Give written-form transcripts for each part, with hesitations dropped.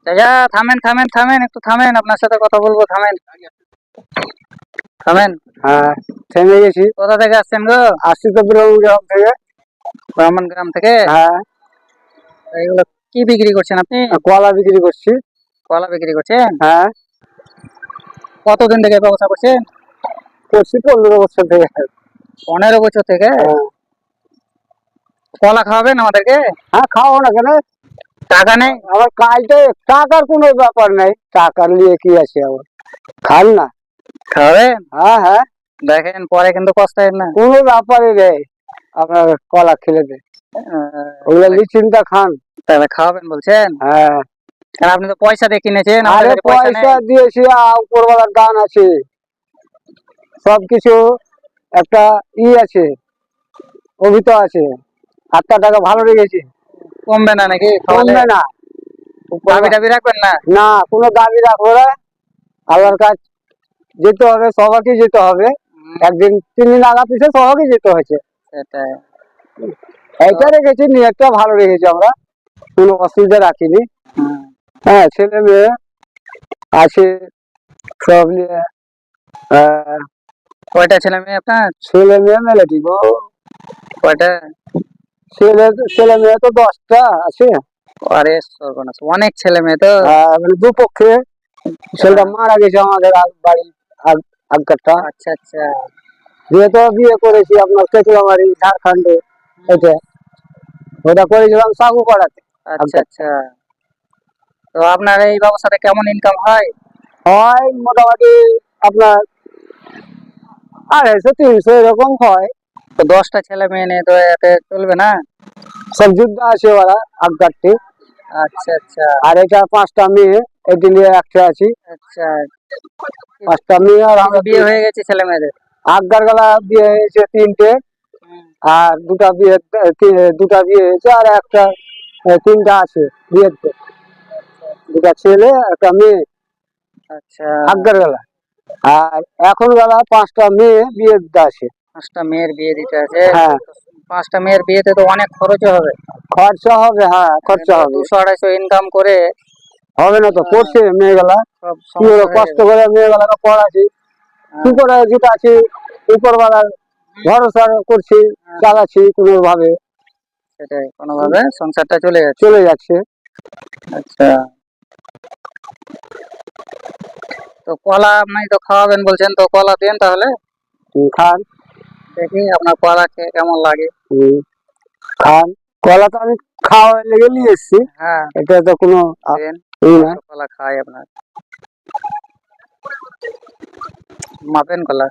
চাচা থামেন থামেন থামেন, একটু থামেন, আপনার সাথে কথা বলবো, থামেন থামেন। হ্যাঁ, থেমে গেছি। কোথা থেকে আসছেন গো? আসছি তো গ্রাম থেকে। ব্রাহ্মণ গ্রাম থেকে? হ্যাঁ। এগুলো কি বিক্রি করছেন আপনি? কলা বিক্রি করছি। কলা বিক্রি করছেন? হ্যাঁ। কতদিন থেকে ব্যবসা করছেন? করছি 15 বছর থেকে। 15 বছর থেকে? হ্যাঁ। কলা খাওয়াবেন আমাদেরকে? হ্যাঁ, খাওয়া না কেন? টাকা নেই? আমার কাজটা টাকার কোনো ব্যাপার নাই, টাকা নিয়ে কি আছে আমার, খান না। খাওয়াবেন? হ্যাঁ হ্যাঁ। দেখেন পরে কিন্তু পস্তাবেন না। কোনো ব্যাপারই নেই, আপনার কলা খেলে দে, ওগুলো নিশ্চিন্তা খান। তাহলে খাওয়াবেন বলছেন? হ্যাঁ। কারণ আপনি তো পয়সা দিয়ে কিনেছেন, আরে আমাদের কাছে পয়সা নেই। পয়সা দিয়েছি, উপরওয়ালার দান আছে, সবকিছু একটা আছে, অভিত আছে, 7 টাকা ভালো রেখেছি। কমবে না নাকি? কমবে না। দাবি টাবি রাখবেন না? না, কোনো দাবি রাখবো না। আল্লাহর কাজ যেতে হবে, সবাইকে যেতে হবে। একদিন 3 দিন আগা পিছে সবাইকে যেতে হয়েছে। সেটাই। এইটা রেখেছি, নিয়তটা ভালো রেখেছি আমরা, কোনো অসুবিধা রাখিনি। হ্যাঁ, ছেলে মেয়ে আছে সব নিয়ে। কয়টা ছেলে মেয়ে আপনার? ছেলে মেয়ে মেলে দিব। কয়টা? ছেলে মেয়ে তো 10টা আছে। আরে সর্বনাশ, অনেক ছেলে মেয়ে তো। মানে দুপক্ষে। ছেলেটা মারা গেছে আমাদের বাড়ি আগটা। আচ্ছা আচ্ছা। যেহেতু বিয়ে করেছি আপনার কেতুয়ামারি ঝাড়খণ্ডে, এটা ওটা করেছিলাম সাগুপাড়াতে। আচ্ছা আচ্ছা। তো আপনার এই ব্যবসাতে কেমন ইনকাম হয়? হয় মোটামুটি আপনার 250-300 এরকম হয়। তো 10টা ছেলে মেয়ে নিয়ে তো এতে চলবে না? সব যুদ্ধ আছে ওরা আগগারটি। আচ্ছা আচ্ছা। আর এটা 5টা মেয়ে, এটি নিয়ে একটা আছি। আচ্ছা। 5টা মেয়ে আর আমরা বিয়ে হয়ে গেছে ছেলে মেয়েদের? আগগার গলা বিয়ে হয়েছে 3টে, আর দুটা বিয়ে হয়েছে, আর একটা 3টা আছে বিয়ের, 2টা ছেলে একটা মেয়ে। আচ্ছা। আগগার গলা। আর এখন গলা 5টা মেয়ে বিয়ে দিতে আছে। 5টা মেয়ের বিয়ে দিতে আছে? হ্যাঁ। 5টা মেয়ের বিয়েতে তো অনেক খরচ হবে। খরচা হবে, হ্যাঁ খরচা হবে। 200-250 ইনকাম করে হবে না তো, করছে মেয়েগুলা, কি করে কষ্ট করে মেয়েগুলাকে পড়াচ্ছি, কি করে জুটাচ্ছি, উপরওয়ালার ভরসা করছি, চালাচ্ছি কোনো ভাবে। সেটাই, কোনোভাবে সংসারটা চলে যাচ্ছে। আচ্ছা। তো কলা আপনি তো খাওয়াবেন বলছেন, তো কলা দেন তাহলে। খান, দেখি আপনার কলা খেয়ে কেমন লাগে। খান। কলা তো আমি খাওয়া লেগে নিয়ে এসছি। হ্যাঁ, এটা তো কোনো কলা খাই আপনার, মাপেন কলা।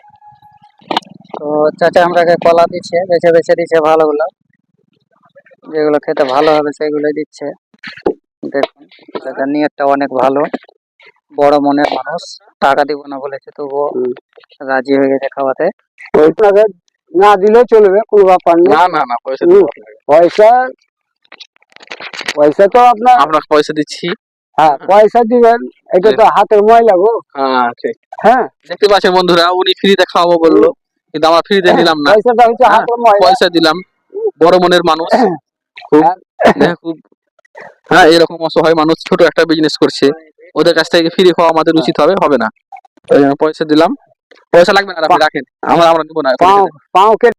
তো চাচা আমাকে কলা দিচ্ছে, বেছে বেছে দিচ্ছে ভালোগুলো, যেগুলো খেতে ভালো হবে সেগুলো দিচ্ছে। দেখুন চাচার নিয়তটা অনেক ভালো, বড় মনের মানুষ, টাকা দিব না বলেছে তবুও রাজি হয়ে গেছে খাওয়াতে। ওইটাকে না দিলেও চলবে, কোনো ব্যাপার নেই। না না না, পয়সা পয়সা তো আপনার পয়সা দিচ্ছি। হ্যাঁ, পয়সা দিবেন, এটা তো হাতের ময়লা গো। হ্যাঁ ঠিক। হ্যাঁ, দেখতে পাচ্ছেন বন্ধুরা, উনি ফ্রিতে খাওয়াবো বললো, কিন্তু আমরা ফ্রিতে নিলাম না, পয়সাটা হচ্ছে হাতের ময়লা। পয়সা দিলাম। বড় মনের মানুষ খুব। হ্যাঁ, এরকম অসহায় মানুষ ছোট একটা বিজনেস করছে, ওদের কাছ থেকে ফ্রি খাওয়া আমাদের উচিত হবে না? ওই জন্য পয়সা দিলাম। পয়সা লাগবে না, আপনি রাখেন, আমরা নেবো না। পাও